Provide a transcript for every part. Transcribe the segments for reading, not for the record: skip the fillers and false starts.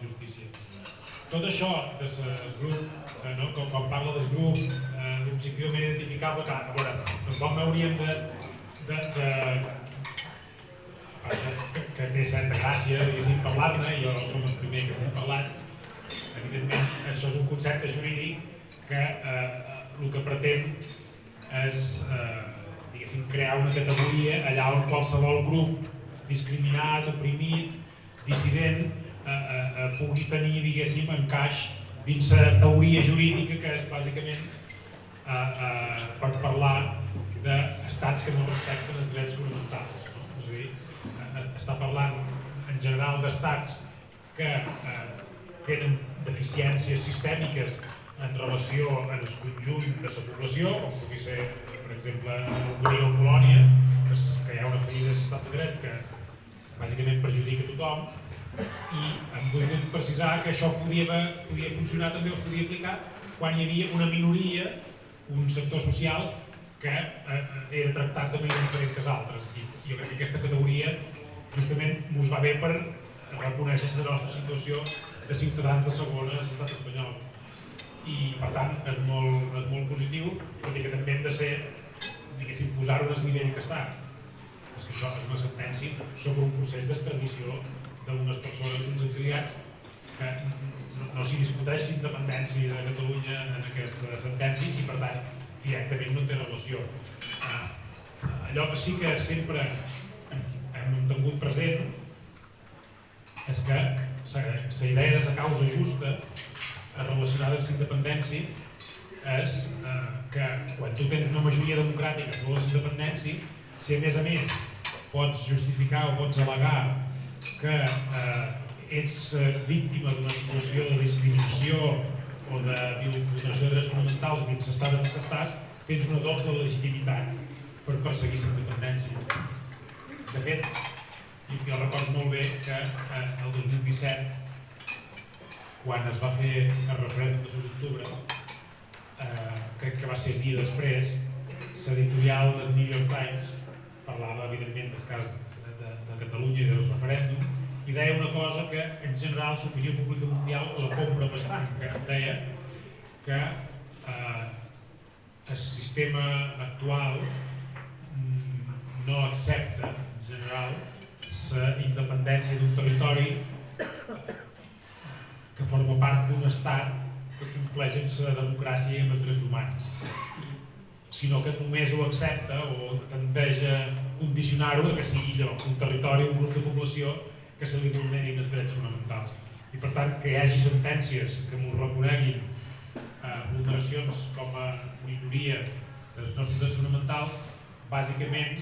Justícia. Tot això del grup, quan parla del grup, objectivament identificable, a veure, tampoc m'hauríem que té certa gràcia, diguéssim, parlar-ne, jo som el primer que hem parlat. Evidentment, això és un concepte jurídic que el que pretén és, diguéssim, crear una categoria allà on qualsevol grup discriminat, oprimit, dissident, pugui tenir, diguéssim, encaix dins la teoria jurídica que és bàsicament per parlar d'estats que no respecten els drets fonamentals. És a dir, està parlant en general d'estats que tenen deficiències sistèmiques en relació amb el conjunt de la població, com pugui ser, per exemple, a Hongria o Polònia, que hi ha una ferida de l'estat de dret que bàsicament perjudica a tothom, i hem volgut precisar que això podia funcionar també, es podia aplicar quan hi havia una minoria, un sector social que era tractat de manera diferent que els altres. I jo crec que aquesta categoria justament ens va bé per reconèixer la nostra situació de ciutadans de segona a l'estat espanyol. I per tant és molt positiu, tot i que també hem de ser, diguéssim, posar-ho al nivell que està. És que això és una sentència sobre un procés d'extradició d'unes persones, d'uns exiliats, que no s'hi discuteix independència de Catalunya en aquesta sentència i per tant directament no té relació. Allò que sí que sempre hem tingut present és que la idea de la causa justa relacionada amb la independència és que quan tu tens una majoria democràtica que vol la independència, si a més pots justificar o pots al·legar que ets víctima d'una situació de discriminació o de violació de drets fonamentals dins l'estat en què estàs, tens una doble legitimitat per perseguir la independència. De fet, jo recordo molt bé que el 2017, quan es va fer el referèndum de l'1 d'octubre, que va ser el dia després, l'editorial del New York Times parlava, evidentment, del cas de Catalunya i del referèndum, i deia una cosa que, en general, l'opinió pública mundial la compra bastant, que deia que el sistema actual no accepta, en general, la independència d'un territori que forma part d'un estat que compleix amb la democràcia i amb els drets humans, sinó que només ho accepta o tendeix a condicionar-ho a que sigui allò, un territori, un grup de població que se li vulnerin els drets fonamentals. I per tant, que hi hagi sentències que m'ho reconeguin vulneracions com a minoria dels nostres drets fonamentals, bàsicament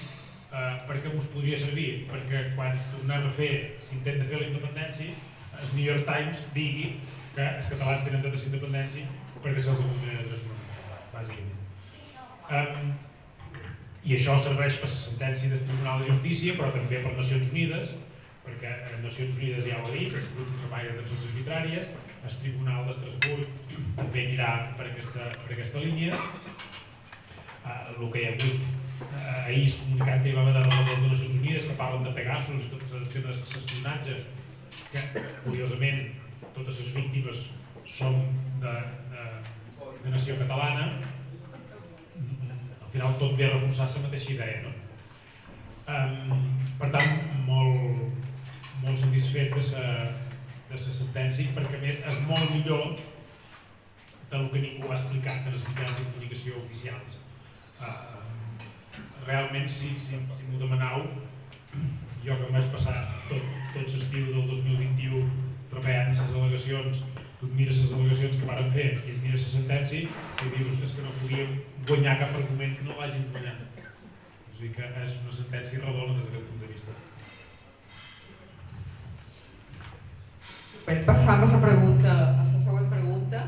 perquè us podria servir, perquè quan tornem a fer, s'intenta fer la independència, el New York Times digui que els catalans tenen dret a la independència perquè se'ls vulneren els drets fonamentals, bàsicament. I això serveix per la sentència del Tribunal de Justícia, però també per Nacions Unides, perquè Nacions Unides ja ho ha dit, que és el grup de treball de detencions arbitràries, el Tribunal d'Estrasburg també anirà per aquesta línia. El que hi ha hagut ahir és comunicat que hi va haver de relator de Nacions Unides que parlen de Pegasus i tots els temes d'espionatge, que curiosament totes les víctimes són de nació catalana. Al final tot ve a reforçar la mateixa idea. Per tant, molt satisfet de la sentència, perquè a més és molt millor del que ningú ha explicat en els mitjans de comunicació oficials. Realment, si m'ho demanau, jo que em vaig passar tot l'estiu del 2021 treballant les al·legacions, tu et mires les al·legacions que varen fer i et mires la sentència i dius que no podíem guanyar cap argument que no l'hagin guanyat. És a dir, que és una sentència redona des d'aquest punt de vista. Passam a la següent pregunta.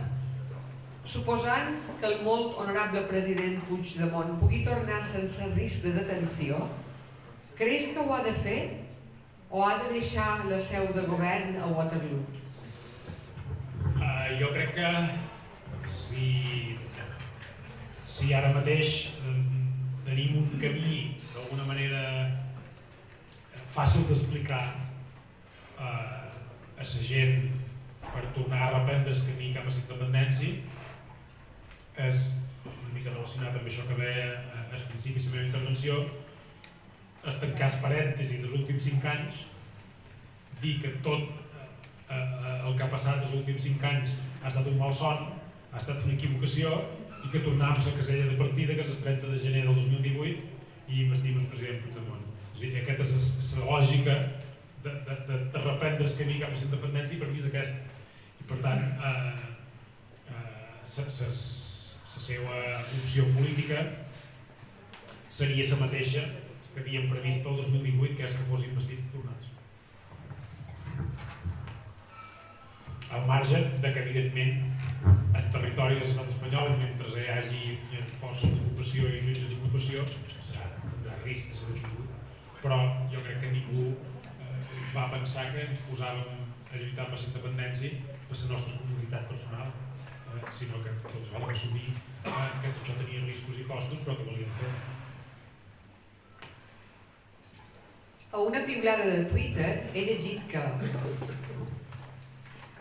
Suposant que el molt honorable president Puigdemont pugui tornar sense risc de detenció, creus que ho ha de fer o ha de deixar la seu de govern a Waterloo? Jo crec que si ara mateix tenim un camí d'alguna manera fàcil d'explicar a la gent per tornar a reprendre el camí cap a la independència és una mica relacionat amb això que deia al principi de la meva intervenció, és tancar els parèntesis dels últims 5 anys, dir que tot el que ha passat els últims 5 anys ha estat un malson, ha estat una equivocació i que tornem a la casella de partida, que és el 30 de gener del 2018, i investim el president Puigdemont. És a dir, aquesta és la lògica de reprendre el camí cap a la independència i per mi és aquesta. I per tant, la seva opció política seria la mateixa que havíem previst pel 2018, que és que fos investit tornats. Al marge de que, evidentment, en territori de l'estat espanyol, mentre hi hagi força d'ocupació i jutges d'ocupació, tindrà risc de ser detingut. Però jo crec que ningú va pensar que ens posàvem a lluitar per la independència per la nostra comunitat personal, sinó que tots vam assumir que tot això tenia riscos i costos, però que valia la pena. A una piulada de Twitter he llegit que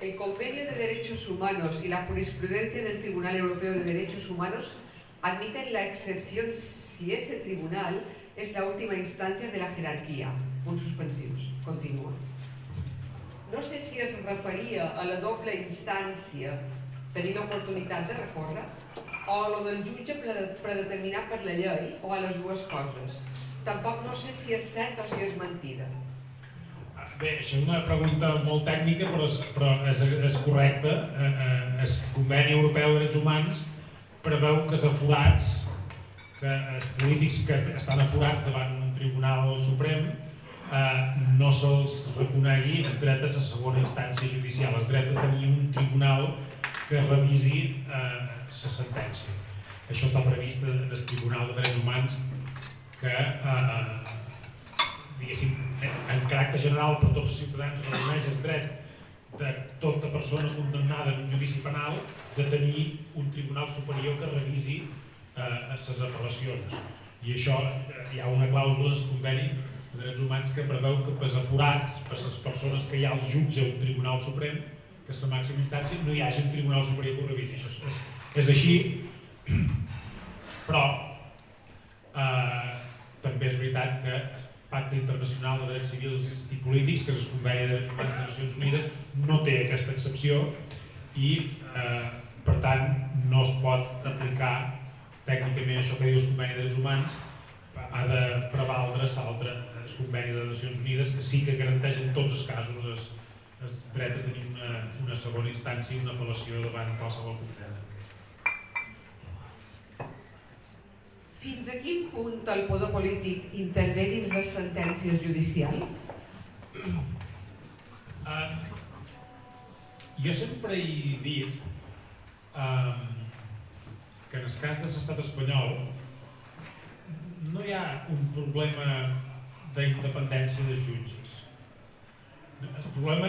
el Convenio de Derechos Humanos y la jurisprudencia del Tribunal Europeo de Derechos Humanos admiten la excepción si ese tribunal es la última instancia de la jerarquía. Punts suspensius. Continua. No sé si es referia a la doble instància, tenir l'oportunitat de recórrer, o a lo del jutge predeterminat per la llei, o a les dues coses. Tampoc no sé si és cert o si és mentida. Bé, això és una pregunta molt tècnica, però és correcta. El Conveni Europeu de Drets Humans preveu que els aforats, que els polítics que estan aforats davant un tribunal suprem, no se'ls reconegui el dret a la segona instància judicial, el dret a tenir un tribunal que revisi la sentència. Això està previst en el Tribunal de Drets Humans, que, diguéssim, en caràcter general per tots els ciutadans reconeix el dret de tota persona condemnada en un judici penal de tenir un tribunal superior que revisi les apel·lacions. I això, hi ha una clàusula en el Conveni de Drets Humans que preveu que pels aforats, per les persones que ja els jutja un tribunal suprem, que és la màxima instància, no hi hagi un tribunal superior que ho revisi. Això és així, però també és veritat que el Pacte Internacional de Drets Civils i Polítics, que és el Conveni de Drets Humans de les Nacions Unides, no té aquesta excepció i, per tant, no es pot aplicar tècnicament això que diu el Conveni de Drets Humans, ha de prevaldre l'altre, el Conveni de les Nacions Unides, que sí que garanteix en tots els casos el dret a tenir una segona instància i una apel·lació davant qualsevol condemna. Fins a quin punt el poder polític intervé dins les sentències judicials? Jo sempre he dit que en el cas de l'estat espanyol no hi ha un problema d'independència dels jutges. El problema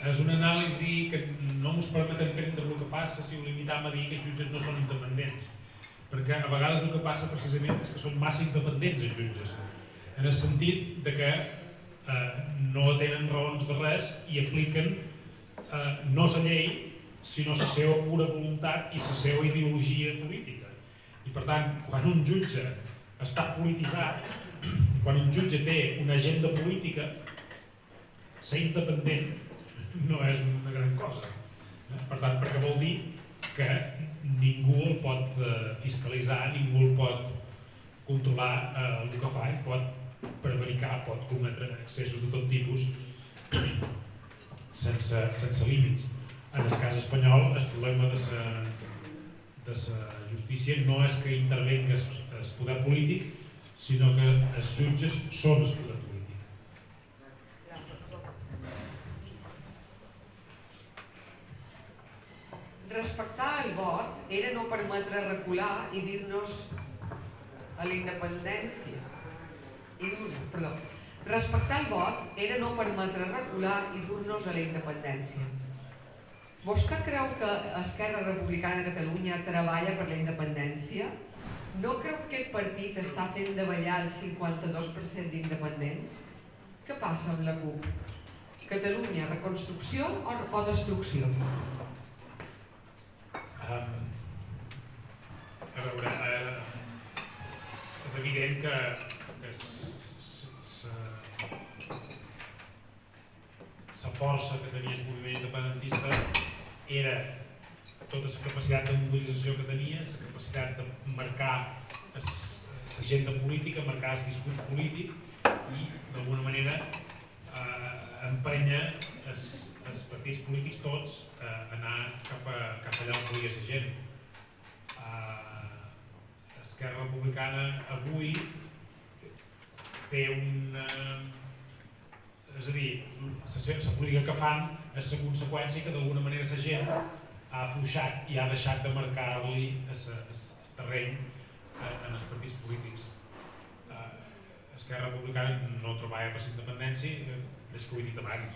és una anàlisi que no ens permet entendre el que passa si ho limitam a dir que els jutges no són independents, perquè a vegades el que passa precisament és que són massa independents els jutges, en el sentit de que no tenen raons de res i apliquen no la llei sinó la seva pura voluntat i la seva ideologia política. I per tant, quan un jutge està polititzat, quan un jutge té una agenda política, ser independent no és una gran cosa. Per tant, perquè vol dir que ningú el pot fiscalitzar, ningú el pot controlar el que fa i pot prevaricar, pot cometre excessos de tot tipus sense límits. En el cas espanyol, el problema de la justícia no és que intervenga el poder polític, sinó que els jutges són el poder polític. Respectar el vot era no permetre recular i dir-nos a la independència. Respectar el vot era no permetre recular i dur-nos a la independència. Vostè creu que Esquerra Republicana de Catalunya treballa per la independència? No creu que aquest partit està fent davallar el 52% d'independents? Què passa amb la CUP? Catalunya, reconstrucció o destrucció? A veure, és evident que la força que tenia el moviment independentista era tota la capacitat de mobilització que tenia, la capacitat de marcar l'agenda política, marcar el discurs polític i, d'alguna manera, empènyer els partits polítics tots a anar cap allà on volia la gent. Esquerra Republicana avui té una... És a dir, la política que fan és la conseqüència que d'alguna manera la gent ha afluixat i ha deixat de marcar-li el terreny en els partits polítics. Esquerra Republicana no treballa per la independència, és que ho he dit abans.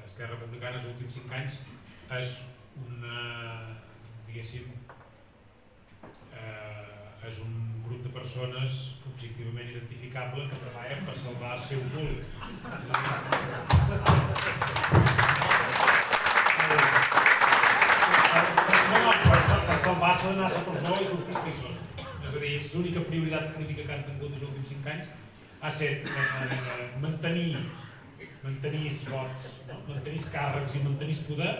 Esquerra Republicana els últims 5 anys és una, diguéssim, és un grup de persones objectivament identificable que treballen per salvar el seu cul. Per salvar-se d'anar a la presó i sortir que hi són. És a dir, l'única prioritat política que han tingut els últims 5 anys ha estat mantenir els vots, mantenir els càrrecs i mantenir el poder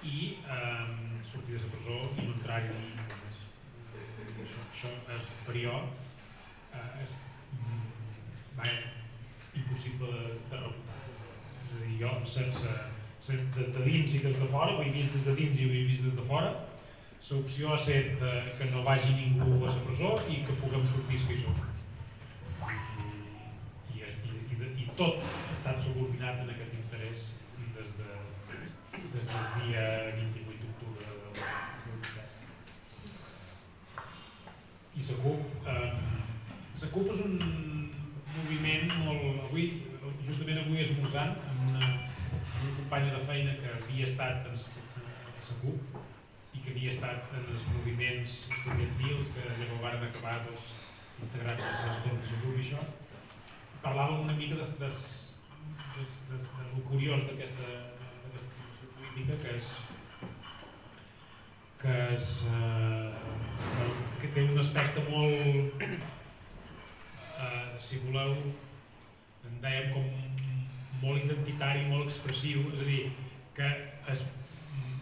i sortir de la presó i no entrar-hi més. Això és superior, és impossible de refutar. És a dir, jo des de dins i des de fora, ho he vist des de dins i ho he vist des de fora, l'opció ha estat que no vagi ningú a la presó i que puguem sortir els que hi som. I tot ha estat subordinat en aquest interès des del dia 28 d'octubre del 2017. I la CUP és un moviment molt... Justament avui esmorzant amb una companya de feina que havia estat a la CUP i que havia estat en els moviments estudiantils que llavors van acabar integrats a l'entorn de la CUP i això. Parlàvem una mica del curiós d'aquesta formació política que té un aspecte molt, si voleu, en dèiem com molt identitari, molt expressiu, és a dir, que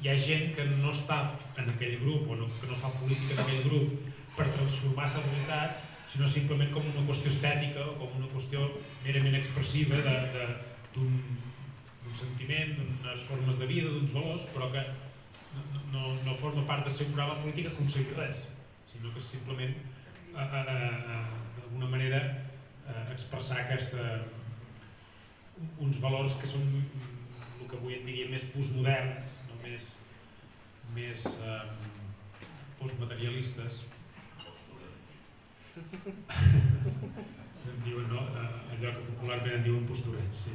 hi ha gent que no està en aquell grup o que no fa política en aquell grup per transformar la realitat, sinó simplement com una qüestió estètica o com una qüestió merament expressiva d'un sentiment, d'unes formes de vida, d'uns valors, però que no forma part del seu programa polític aconseguir res, sinó que és simplement d'alguna manera expressar uns valors que són el que avui en diria més postmoderns, no més postmaterialistes. Em diuen, no? Allò que popularment en diuen postureig, sí.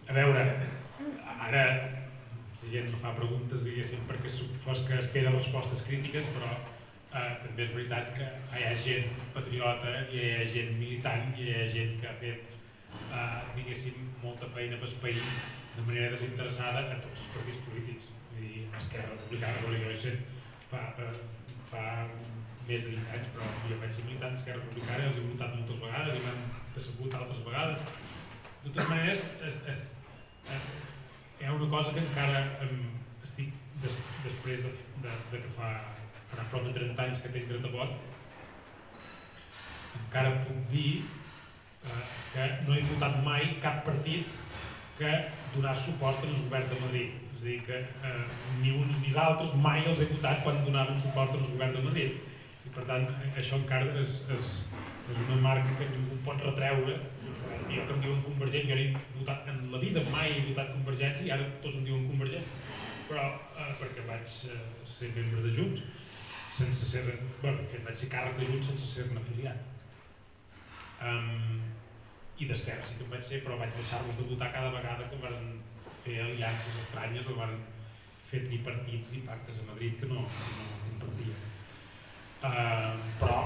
A veure, ara la gent no fa preguntes, diguéssim, perquè fos que espera respostes crítiques, però també és veritat que hi ha gent patriota, hi ha gent militant, hi ha gent que ha fet, diguéssim, molta feina pel país de manera desinteressada a tots els partits polítics. Vull dir, Esquerra Republicana, jo he set fa més de 20 anys, però jo vaig ser militant d'Esquerra Republicana, els he votat moltes vegades i m'han decebut altres vegades. De totes maneres, hi ha una cosa que encara estic, després que farà prop de 30 anys que tinc dret a vot, encara puc dir que no he votat mai cap partit que donés suport al govern de Madrid. És a dir, que ni uns ni els altres mai els he votat quan donaven suport al govern de Madrid. I per tant, això encara és una marca que ningú pot retreure. Jo que em diuen Convergent, jo he votat en la vida, mai he votat Convergència i ara tots em diuen Convergent. Però perquè vaig ser membre de Junts, sense ser... Bé, de fet, vaig ser càrrec de Junts sense ser-ne afiliat. I d'Esquerra sí que em vaig ser, però vaig deixar-los de votar cada vegada que van fer aliances estranyes o van fer tripartits i pactes a Madrid que no compartia. Però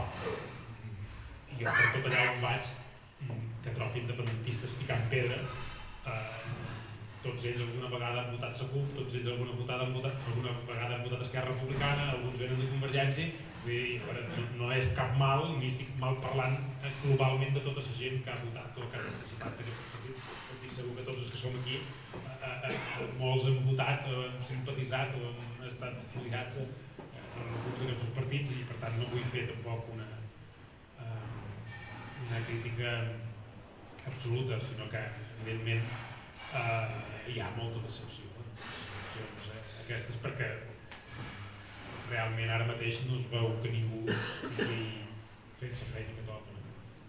jo per tot allà on vaig, que trobo bloc independentista picant pedra. Tots ells alguna vegada han votat la CUP, tots ells alguna vegada han votat Esquerra Republicana, alguns venen de Convergència. No és cap mal, ni estic mal parlant globalment de tota la gent que ha votat o que ha participat d'aquest partit. Estic segur que tots els que som aquí, molts han votat, han simpatitzat o han estat afiliats en alguns d'aquests partits i per tant no vull fer tampoc una crítica absoluta, sinó que evidentment hi ha molta decepció. Aquestes perquè realment ara mateix no es veu que ningú estigui fent la feina que toca.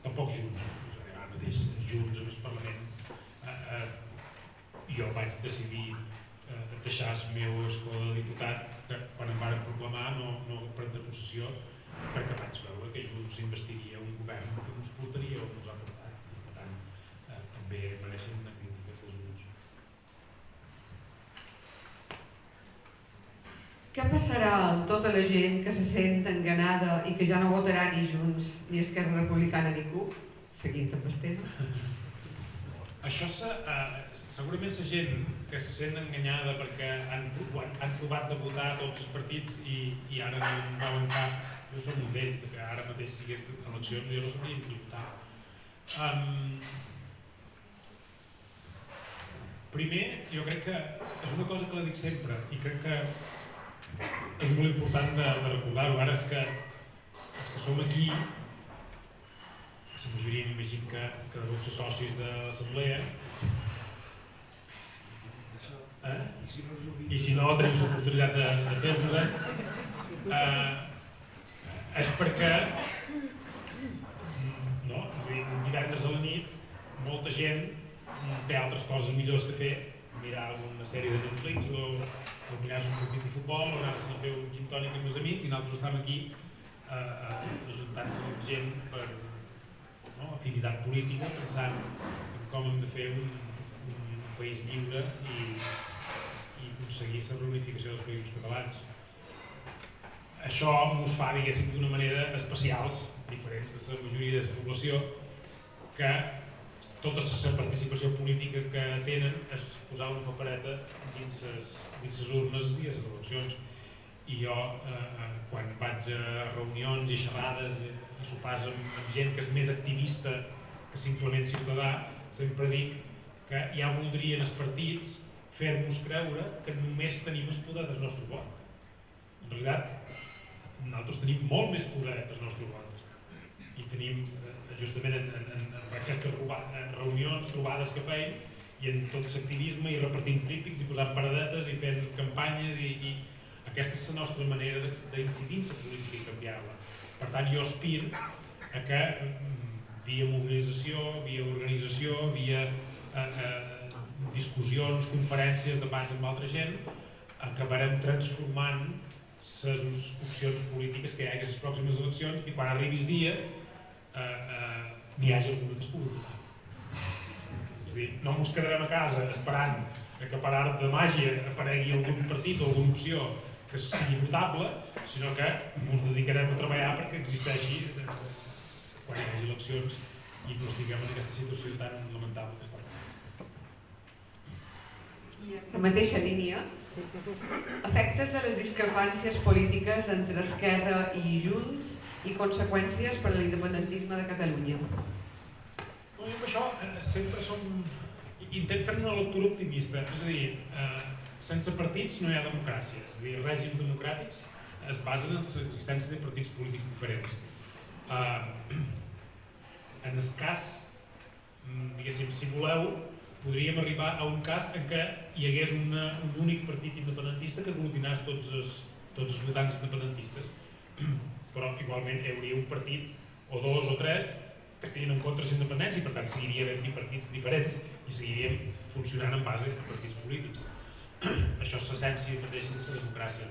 Tampoc Junts, ara mateix Junts en el Parlament. Jo vaig decidir deixar el meu escó de diputat que quan em van proclamar no prendre possessió perquè vaig veure que Junts investiria un govern que no es portaria o no us ha portat. Per tant, també mereixen una crítica dels Junts. Què passarà amb tota la gent que se sent enganada i que ja no votarà ni Junts, ni Esquerra Republicana ni CUP? Seguint amb el tema. Això segurament la gent que se sent enganyada perquè han provat de votar tots els partits i ara no en veuen cap. Jo som un d'ells, que ara mateix sigués eleccions jo no sabria ni votar. Primer, jo crec que és una cosa que la dic sempre i crec que és molt important de recordar-ho. Ara és que som aquí, la majoria m'imagino que deveu ser socis de l'assemblea, i si no tenim l'oportunitat de fer-vos, és perquè divendres a la nit molta gent té altres coses millors que fer, mirar alguna sèrie de Netflix o mirar-se un partit de futbol o anar-se a fer un gin tònic amb els amics i nosaltres estem aquí ajuntant-se amb gent per afinitat política, pensant en com hem de fer un país lliure i aconseguir la reunificació dels països catalans. Això ens fa, diguéssim, d'una manera especials, diferents de la majoria de la població, que tota la participació política que tenen és posar una papereta dins les urnes el dia de les eleccions. I jo, quan vaig a reunions i xerrades i sopars amb gent que és més activista que simplement ciutadà, sempre dic que ja voldrien els partits fer-nos creure que només tenim el poder del nostre vot. En realitat, nosaltres tenim molt més poder del nostre vot. I tenim, justament en aquestes reunions, trobades que feim, i en tot l'activisme, i repartint trípics, i posant paradetes, i fent campanyes, i aquesta és la nostra manera d'incidir en la política i canviar-la. Per tant, jo aspiro a que, via mobilització, via organització, via discussions, conferències, debats amb altra gent, acabarem transformant les opcions polítiques que hi ha a les pròximes eleccions i quan arribi el dia n'hi hagi alguna que es pugui votar. És a dir, no ens quedarem a casa esperant que per art de màgia aparegui algun partit o alguna opció que sigui votable, sinó que ens dedicarem a treballar perquè existeixi quan hi hagi eleccions i no estiguem en aquesta situació tan lamentable que està. I en la mateixa línia, efectes de les discrepàncies polítiques entre Esquerra i Junts i conseqüències per a l'independentisme de Catalunya. No, jo amb això sempre intent fer una lectura optimista, és a dir, sense partits no hi ha democràcia, és a dir, els règims democràtics es basen en l'existència de partits polítics diferents. En el cas, diguéssim, si voleu, podríem arribar a un cas en què hi hagués un únic partit independentista que aglutinés tots els votants independentistes, però igualment hi hauria un partit o dos o tres que estiguin en contra de la independència i per tant seguiria havent-hi partits diferents i seguiríem funcionant en base a partits polítics. Això és l'essència mateixa de la democràcia.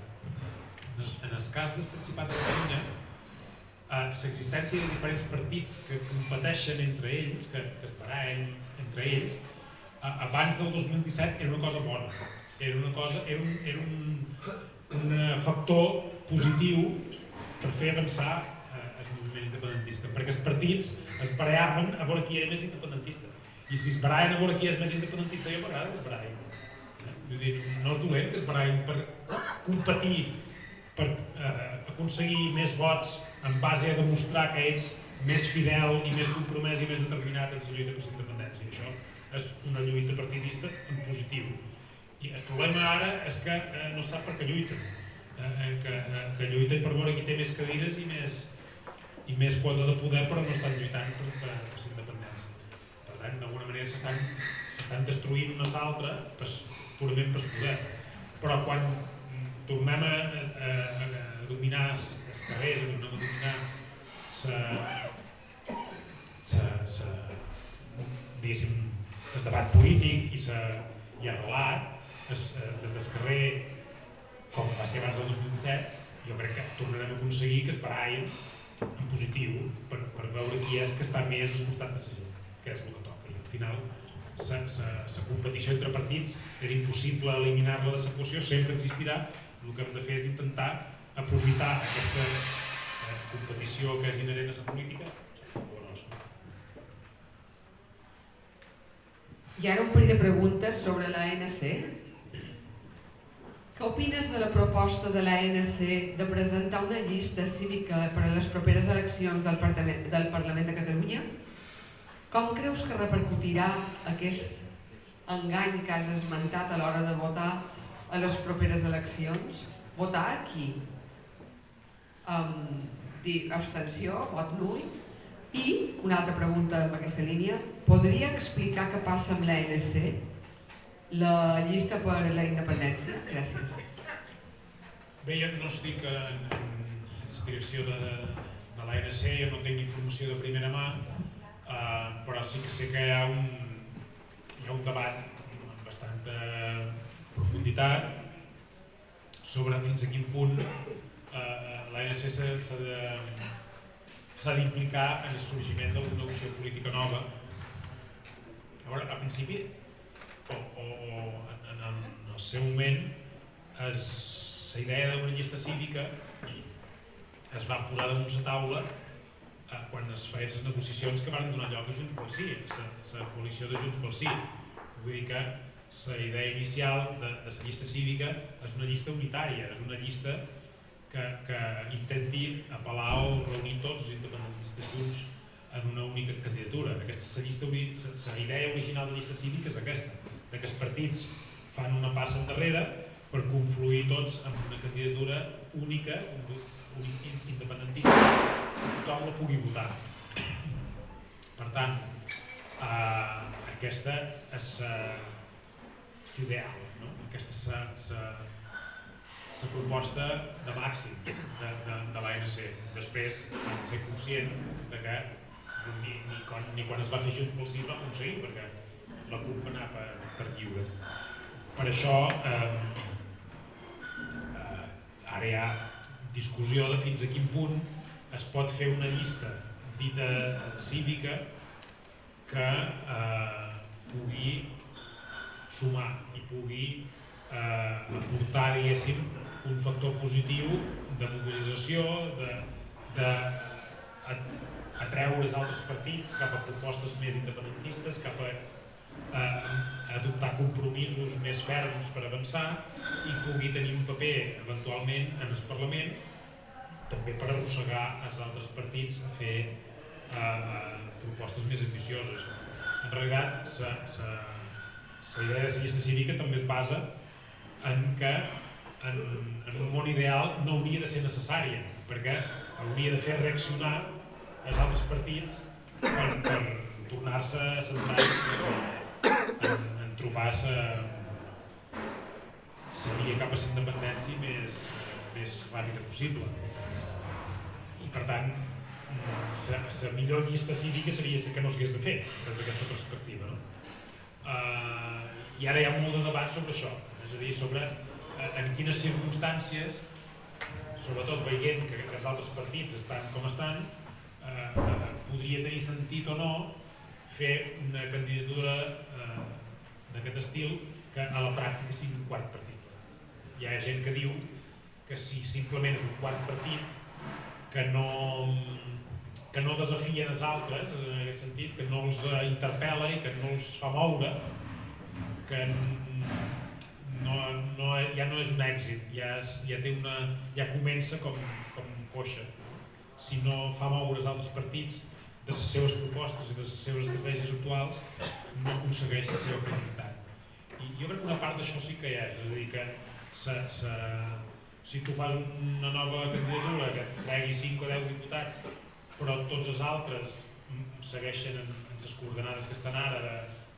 En el cas del Principat de Catalunya, l'existència de diferents partits que competeixen entre ells, que es barallen entre ells, abans del 2017 era una cosa bona, era un factor positiu per fer avançar el moviment independentista. independentista, perquè els partits es baraven a veure qui era més independentista. I si es baraven a veure qui és més independentista, jo m'agrada que es baraven. Vull dir, no és dolent que es baraven per competir, per aconseguir més vots en base a demostrar que ets més fidel i més compromès i més determinat en la lluita per la independència. Això és una lluita partidista en positiu. I el problema ara és que no sap per què lluiten, que lluiten per veure qui té més cadires i més quota de poder, però no estan lluitant per la independència. Per tant, d'alguna manera s'estan destruint unes altres purament per poder. Però quan tornem a dominar els carrers, a dominar el debat polític i el relat, des del carrer, com va ser abans del 2017, jo crec que tornarem a aconseguir que es barallin en positiu per veure qui és que està més al costat de la gent, que és el que toca. I al final, la competició entre partits és impossible eliminar-la de l'equació, sempre existirà. El que hem de fer és intentar aprofitar aquesta competició que és inherent a la política. I ara un parell de preguntes sobre l'ANC. Què opines de la proposta de l'ANC de presentar una llista cívica per a les properes eleccions del Parlament de Catalunya? Com creus que repercutirà aquest engany que has esmentat a l'hora de votar a les properes eleccions? Votar a qui? Dir abstenció, vot nul? I una altra pregunta en aquesta línia, podria explicar què passa amb l'ANC, la llista per a la independència? Gràcies. Bé, jo no estic en la direcció de l'ANC, jo no tinc informació de primera mà, però sí que sé que hi ha un debat amb bastanta profunditat sobre fins a quin punt l'ANC s'ha d'implicar en el sorgiment d'una opció política nova. A veure, al principi, o en el seu moment, la idea d'una llista cívica es va posar damunt la taula quan es feien les negociacions que van donar lloc a Junts pel Sí, la coalició de Junts pel Sí. Vull dir que la idea inicial de la llista cívica és una llista unitària, és una llista que intenti apel·lar o reunir tots els independentistes junts en una única candidatura. La idea original de la llista cívica és aquesta, que els partits fan una passa endarrere per confluir tots en una candidatura única, independentista, que tothom la pugui votar. Per tant, aquesta és l'ideal, aquesta és la proposta de màxim de l'ANC. Després has de ser conscient que ni quan es va fer Junts pel Sí es va aconseguir, perquè la CUP va anar per lliure. Per això ara hi ha discussió de fins a quin punt es pot fer una llista dita cívica que pugui sumar i pugui aportar, diguéssim, un factor positiu de mobilització, d'atreure els altres partits cap a propostes més independentistes, cap a adoptar compromisos més ferms per avançar i pugui tenir un paper eventualment en el Parlament també per arrossegar els altres partits a fer propostes més ambicioses. En realitat, la idea de la llista cívica també es basa en que en un món ideal no hauria de ser necessària, perquè hauria de fer reaccionar els altres partits per tornar-se a centrar en trobar la via cap a la independència més ràpida possible. I per tant, la millor llista cívica seria que no s'hagués de fer des d'aquesta perspectiva. I ara hi ha molt de debat sobre això, és a dir, sobre en quines circumstàncies, sobretot veient que els altres partits estan com estan, podria tenir sentit o no fer una candidatura d'aquest estil que a la pràctica sigui un quart partit. Hi ha gent que diu que si simplement és un quart partit que no que no desafien els altres, en aquest sentit, que no els interpel·la i que no els fa moure, que ja no és un èxit, ja comença com coixa. Si no fa moure els altres partits de les seves propostes i de les seves estratègies actuals, no aconsegueix la seva finalitat. I jo crec que una part d'això sí que hi és a dir que si tu fas una nova candidatura que tregui 5 o 10 diputats, però tots els altres segueixen en les coordenades que estan ara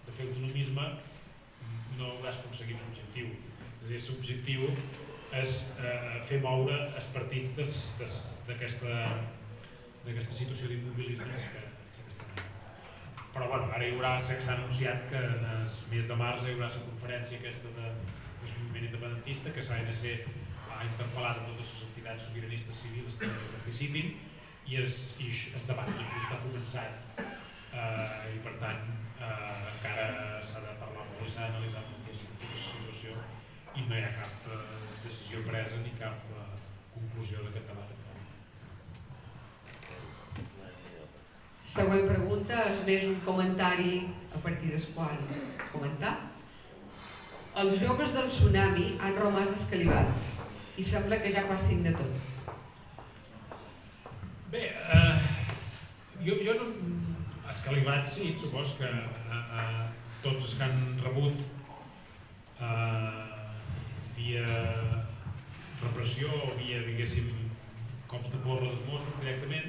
de fer autonomisme, no hauràs aconseguit l'objectiu. És a dir, l'objectiu és fer moure els partits d'aquesta situació d'immobilisme que estan ara. Però bueno, ara s'ha anunciat que el mes de març hi haurà la conferència aquesta del moviment independentista, que l'ANC ha interpel·lat a totes les entitats sobiranistes civils que participin, i el debat just ha començat i per tant encara s'ha de parlar molt i s'ha d'analitzar molt aquesta situació i no hi ha cap decisió presa ni cap conclusió d'aquest debat. Següent pregunta és més un comentari a partir del qual comentar. Els joves del tsunami han romàs escalivats i sembla que ja passin de tot. Bé, jo no... Escalivats sí, supos que tots els que han rebut via repressió o via, diguéssim, cops de porra dels Mossos directament,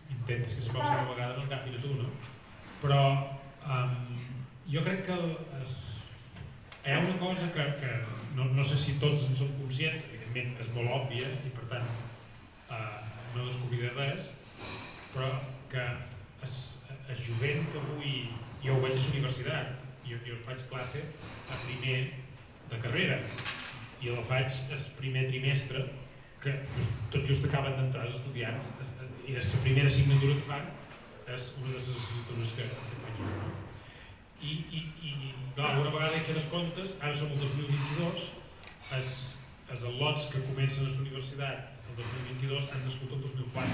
intentes que la pròxima vegada no agafin a tu, no? Però jo crec que hi ha una cosa que no sé si tots en som conscients, evidentment és molt òbvia i per tant no descobriré res, però que el jovent que avui, jo ho veig a la universitat, jo faig classe a primer de carrera i la faig el primer trimestre, que tot just acaben d'entrar els estudiants i la primera assignatura que fan és una de les assignatures que faig jo. I clar, una vegada he fet els comptes, ara som el 2022, els al·lots que comencen a la universitat el 2022 han nascut el 2004.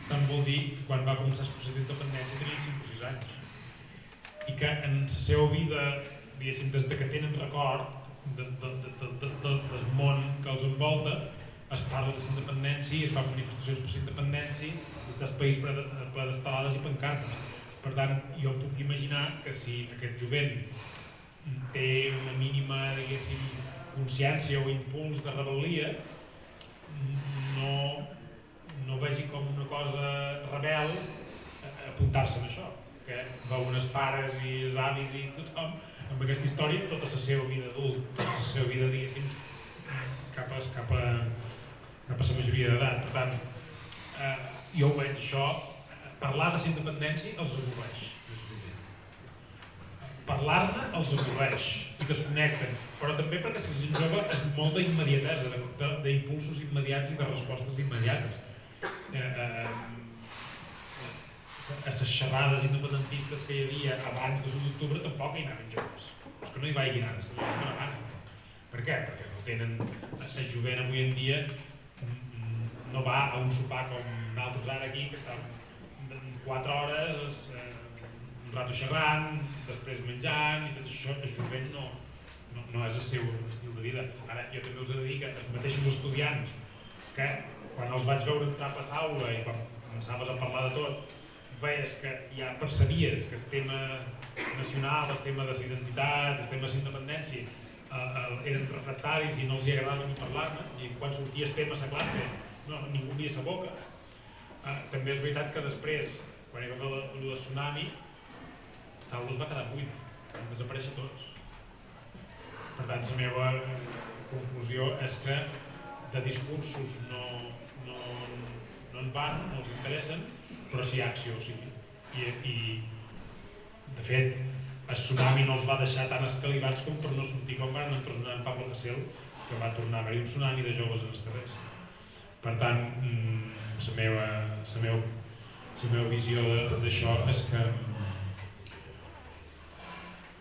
Tant vol dir que quan va començar el procés d'independència tenien 5 o 6 anys. I que en la seva vida, diguéssim, des que tenen record del món que els envolta, es parla de la independència, es fan manifestacions per la independència, i està el país ple d'estelades i pancartes. Per tant, jo puc imaginar que si aquest jovent té una mínima, diguéssim, consciència o impuls de rebel·lia, no vegi com una cosa rebel apuntar-se en això, que veuen els pares i els avis i tothom amb aquesta història tota la seva vida adult, tota la seva vida, diguéssim, cap a la majoria d'edat. Per tant, jo ho veig això, parlar de la independència els avorreix. Parlar-ne els avorreix i desconnecten, però també perquè la gent jove és molt d'immediatesa, d'impulsos immediats i de respostes immediates. A les xerrades independentistes que hi havia abans de l'1 d'octubre tampoc hi anaven joves. És que no hi vagin ara, és que no hi anaven abans. Per què? Perquè no tenen... El jovent avui en dia no va a un sopar com nosaltres ara aquí, que estan 4 hores, un rato xerrant, després menjant i tot això. El jovent no és el seu estil de vida. Ara jo també us he de dir que els mateixos estudiants que quan els vaig veure entrar a l'aula i quan començaves a parlar de tot, veies que ja percebies que el tema nacional, el tema de la identitat, el tema de la independència eren refractaris i no els agradava ni parlar-ne, i quan sortia el tema a la classe ningú obria la boca. També és veritat que després, quan hi va haver el tsunami, Saulus va quedar buit, van desaparèixer tots. Per tant, la meva conclusió és que de discursos no en van, no els interessen, però sí acció, sí. I de fet, el tsunami no els va deixar tan escalivats com per no sortir com van empresonar en Pablo Hasél, que va tornar a haver-hi un tsunami de joves en els carrers. Per tant, la meva visió d'això és que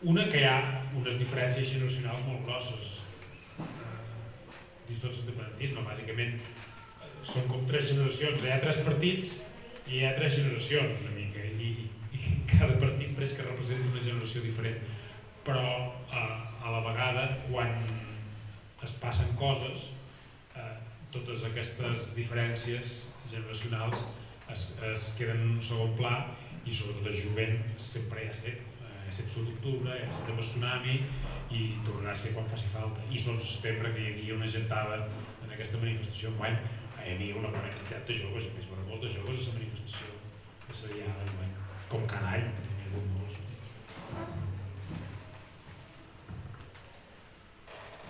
que hi ha unes diferències generacionals molt grosses dins tot l'independentisme. Bàsicament, són com 3 generacions, hi ha 3 partits i hi ha 3 generacions una mica, i cada partit pareix que representa una generació diferent, però a la vegada quan es passen coses, totes aquestes diferències generacionals es queden en un segon pla, i sobretot el jovent sempre hi ha set 7 d'octubre, hi ha set amb el tsunami i tornarà a ser quan faci falta. I l'11 de setembre, que hi havia una gentada en aquesta manifestació enguany, hi havia una bona quantitat de joves, a més, molts de joves a la manifestació de la Diada enguany, com cada any, n'hi ha hagut molts.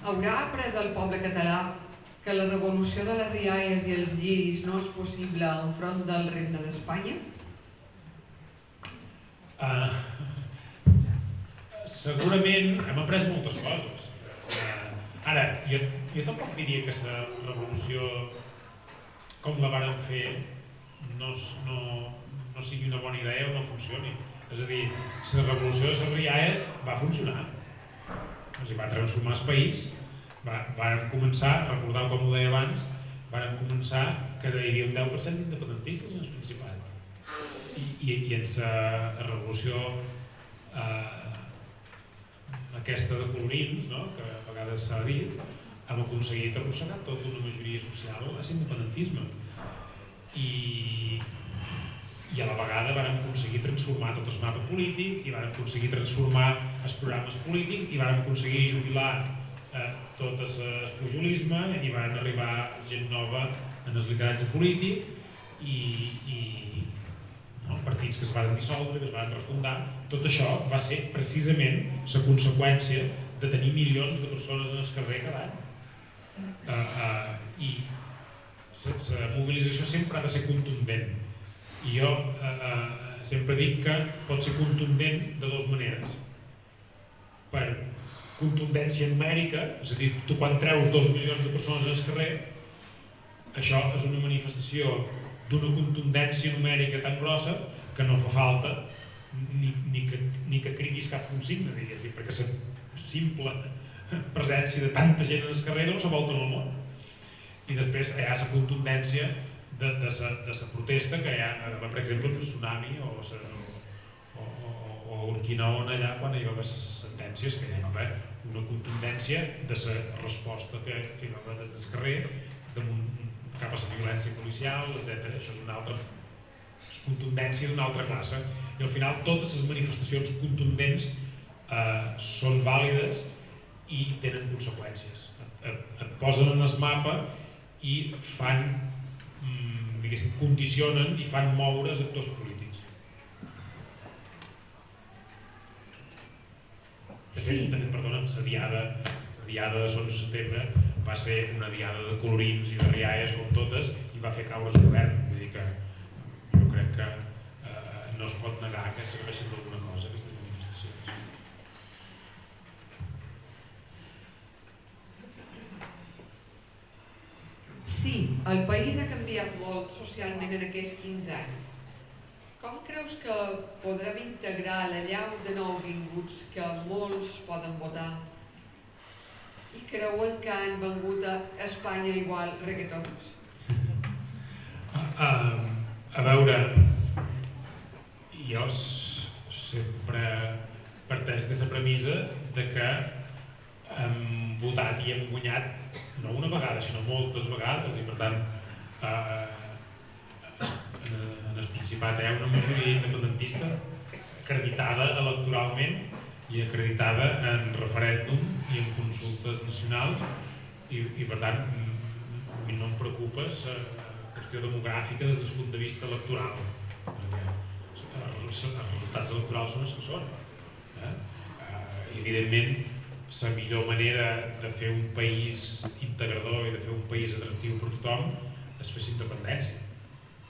Haurà après el poble català que la revolució de les rialles i els lliris no és possible enfront del regne d'Espanya? Segurament hem après moltes coses. Ara, jo tampoc diria que la revolució com la varen fer no sigui una bona idea o no funcioni. És a dir, la revolució de les rialles va funcionar. Va transformar el país, van començar, recordeu com ho deia abans, van començar que hi havia un 10% d'independentistes en el Principat. I en la revolució aquesta de colorins, que a vegades s'ha dit, hem aconseguit arrossegar tota una majoria social a l'independentisme. I a la vegada van aconseguir transformar tot el mapa polític, i van aconseguir transformar els programes polítics, i van aconseguir jubilar tot el pujolisme, i van arribar gent nova en el lideratge polític, i partits que es van dissoldre, que es van refundar. Tot això va ser precisament la conseqüència de tenir milions de persones en el carrer cada any. I la mobilització sempre ha de ser contundent. I jo sempre dic que pot ser contundent de dues maneres. Per contundència numèrica, és a dir, tu quan treus 2 milions de persones en el carrer, això és una manifestació d'una contundència numèrica tan grossa que no fa falta ni que cridis cap consigna, diguéssim, perquè la simple presència de tanta gent en el carrer no s'avolta en el món. I després hi ha la contundència de la protesta que hi ha, per exemple, el tsunami o Urquinaona, allà quan hi va haver les sentències, que hi va haver una contundència de la resposta que hi va haver des del carrer cap a la violència policial, etc. Això és una altra contundència d'una altra classe. I al final totes les manifestacions contundents són vàlides i tenen conseqüències. Et posen en el mapa i fan, diguéssim, condicionen i fan moure els actors polítics. De fet, perdona, la diada de l'11 de setembre va ser una diada de colorins i de rialles com totes i va fer caure el govern. Vull dir que jo crec que no es pot negar que serveixen d'alguna cosa aquestes manifestacions. Sí, el país ha canviat molt socialment en aquests 15 anys. Com creus que podrem integrar la llau de nouvinguts que molts poden votar i creuen que han vengut a Espanya igual reggaetons? A veure, jo sempre parteix de la premissa de que hem votat i hem guanyat no una vegada, sinó moltes vegades, i per tant en el Principat hi ha una majoria independentista acreditada electoralment i acreditada en referèndum i en consultes nacionals, i per tant a mi no em preocupa la qüestió demogràfica des del punt de vista electoral, perquè els resultats electorals són els que són. I evidentment la millor manera de fer un país integrador i de fer un país atractiu per tothom és fer independència.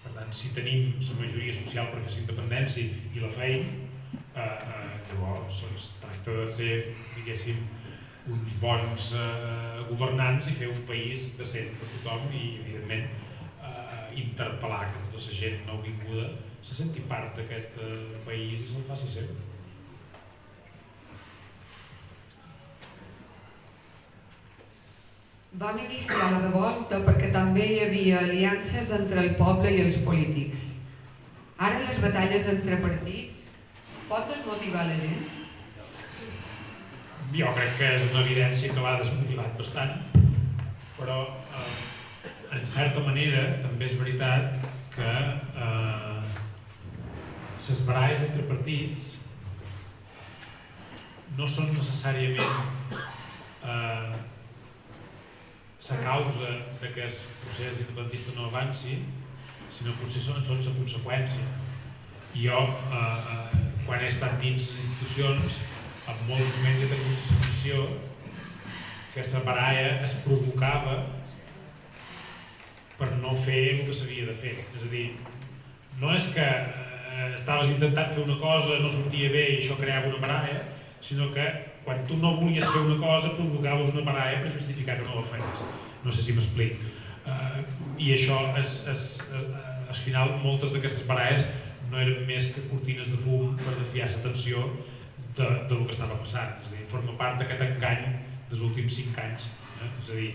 Per tant, si tenim la majoria social per fer independència i la feim, llavors es tracta de ser, diguéssim, uns bons governants i fer un país decent per tothom i, evidentment, interpel·lar que tota la gent nouvinguda se senti part d'aquest país i se'l faci seu. Vam iniciar la revolta perquè també hi havia aliances entre el poble i els polítics. Ara les batalles entre partits pot desmotivar la gent? Jo crec que és una evidència que l'ha desmotivat bastant, però en certa manera també és veritat que les baralles entre partits no són necessàriament la causa que el procés independentista no avanci, sinó potser són la conseqüència. I jo, quan he estat dins les institucions, en molts moments he tingut la sensació que la baralla es provocava per no fer el que s'havia de fer. És a dir, no és que estaves intentant fer una cosa, no sortia bé i això creava una baralla, sinó que quan tu no volies fer una cosa provocaves una baralla per justificar que no la feies. No sé si m'explic. I això, al final, moltes d'aquestes baralles no eren més que cortines de fum per desviar l'atenció del que estava passant. És a dir, forma part d'aquest engany dels últims 5 anys. És a dir,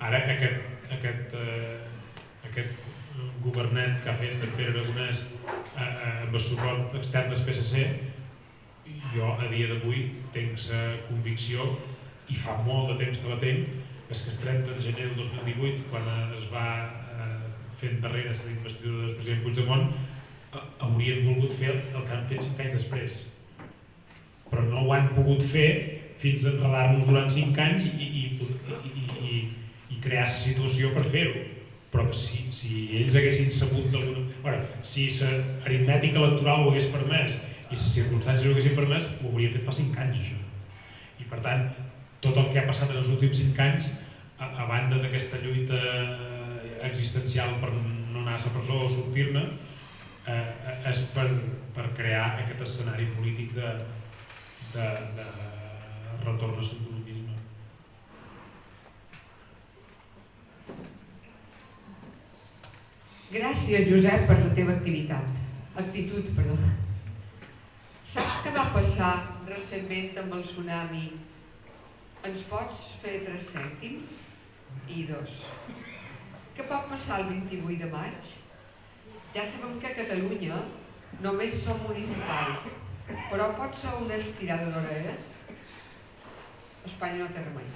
ara aquest governet que ha fet en Pere Aragonès amb el suport extern del PSC, jo a dia d'avui tinc la convicció, i fa molt de temps que la tinc, és que el 30 de gener del 2018, quan es va fer endarrere la investidura del president Puigdemont, haurien volgut fer el que han fet 5 anys després. Però no ho han pogut fer fins a enredar-nos durant 5 anys i crear la situació per fer-ho. Però si ells haguessin sabut d'alguna... si l'aritmètica electoral ho hagués permès i les circumstàncies ho haguessin permès, ho haurien fet fa 5 anys, això. I per tant, tot el que ha passat en els últims 5 anys, a banda d'aquesta lluita existencial per no anar a la presó o sortir-ne, és per crear aquest escenari polític de retorn a l'autonomisme. Gràcies, Josep, per la teva actitud. Saps què va passar recentment amb el tsunami? Ens pots fer 3 cèntims? I 2. Què pot passar el 28 de maig? Ja sabem que a Catalunya només som municipals, però pot ser una estirada d'orelles? Espanya no té remei.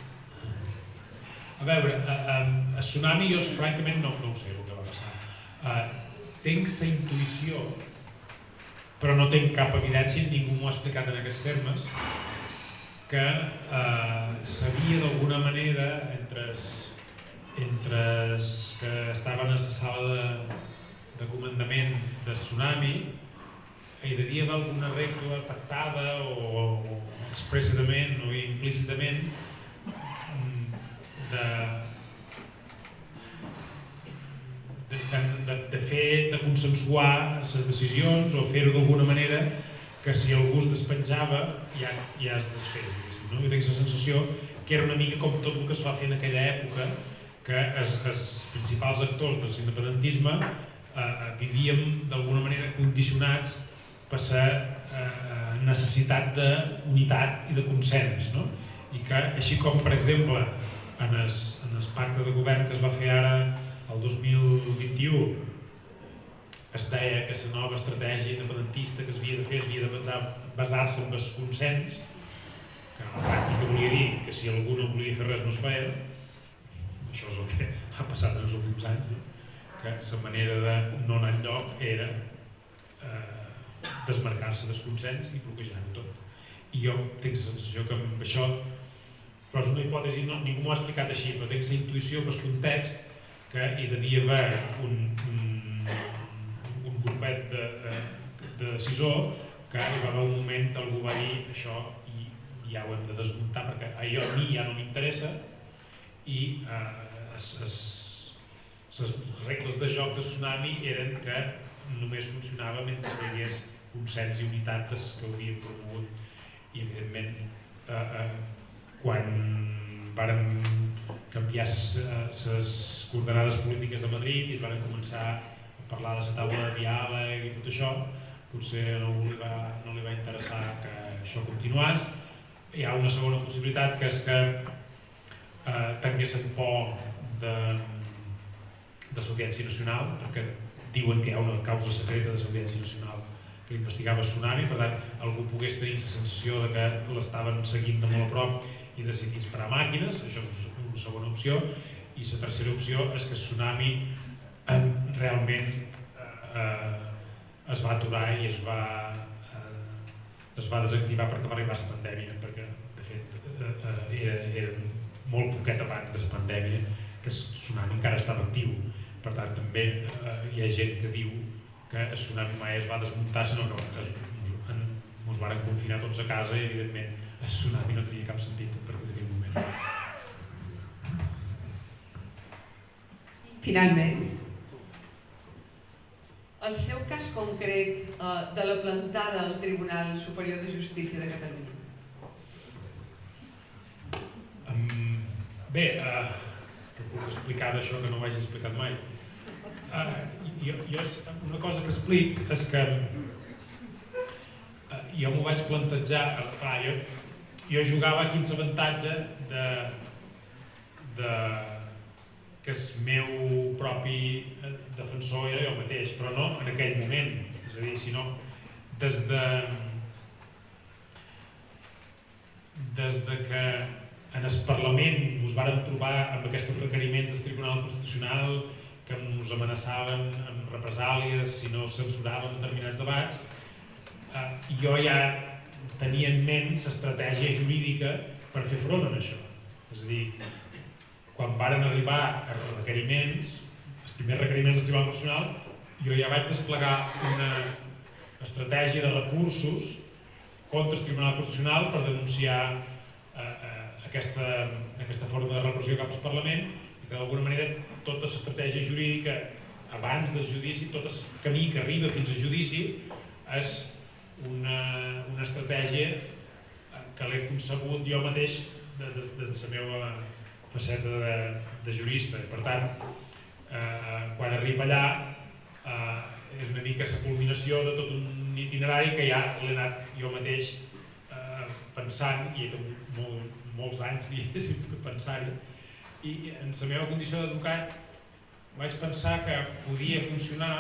A veure, el tsunami jo francament no ho sé el que va passar. Tinc la intuïció, però no tinc cap evidència, ningú m'ho ha explicat en aquests termes, que s'havia d'alguna manera, entre els que estaven a la sala de comandament del tsunami, hi devia haver alguna regla pactada o expressadament o implícitament de consensuar les decisions o fer-ho d'alguna manera que si algú es despenjava ja es desfés. Jo tinc la sensació que era una mica com tot el que es va fer en aquella època, que els principals actors del independentisme vivíem d'alguna manera condicionats per la necessitat d'unitat i de consens. I que així com, per exemple, en el pacte de govern que es va fer ara el 2021 es deia que la nova estratègia independentista que s'havia de fer havia de basar-se en el consens, que a la pràctica volia dir que si algú no volia fer res no es feia. Això és el que ha passat en els últims anys, que la manera de no anar enlloc era desmarcar-se del consens i bloquejar-ho tot. I jo tinc la sensació que amb això, però és una hipòtesi, ningú m'ho ha explicat així, però tinc la intuïció per el context que hi devia haver un grupet de decisor que hi va haver un moment que algú va dir això ja ho hem de desmuntar perquè a mi ja no m'interessa i les regles de joc de tsunami eren que només funcionava mentre hi hagués consens i unitat que haurien promogut i evidentment quan varen canviar les coordenades polítiques de Madrid i es van començar a parlar de la taula de diàleg i tot això, potser no li va interessar que això continués. Hi ha una segona possibilitat, que és que tinguessin por de l'Audiència Nacional, perquè diuen que hi ha una causa secreta de l'Audiència Nacional que investigava el tsunami, per tant, algú pogués tenir la sensació de que l'estaven seguint de molt a prop i decidís parar màquines. Això és una segona opció. I la tercera opció és que el tsunami realment es va aturar i es va desactivar perquè va arribar la pandèmia, perquè de fet era molt poquet abans de la pandèmia que el tsunami encara estava actiu. Per tant, també hi ha gent que diu que el tsunami mai es va desmuntar, sinó que ens varen confinar tots a casa i evidentment el tsunami no tenia cap sentit per aquell moment. Finalment, el seu cas concret de la plantada al Tribunal Superior de Justícia de Catalunya. Bé, que puc explicar d'això que no m'hagi explicat mai? Una cosa que explic és que jo m'ho vaig plantejar, jo jugava aquí amb l'avantatge que el meu propi defensor era jo mateix, però no en aquell moment, és a dir, sinó des de que en el Parlament ens vàrem trobar amb aquests requeriments del Tribunal Constitucional que ens amenaçaven amb represàlies si no censuràvem determinats debats. Jo ja tenia en ment l'estratègia jurídica per fer front a això. És a dir, quan varen arribar els requeriments, els primers requeriments del Tribunal Constitucional, jo ja vaig desplegar una estratègia de recursos contra el Tribunal Constitucional per denunciar aquesta forma de repressió cap al Parlament i que d'alguna manera tota l'estratègia jurídica abans del judici, tot el camí que arriba fins al judici és una estratègia que l'he concebut jo mateix de la meva faceta de jurista. Per tant, quan arriba allà és una mica la culminació de tot un itinerari que ja l'he anat jo mateix pensant i he tingut molts anys, diguéssim, per pensar-hi. I en la meva condició d'advocat vaig pensar que podia funcionar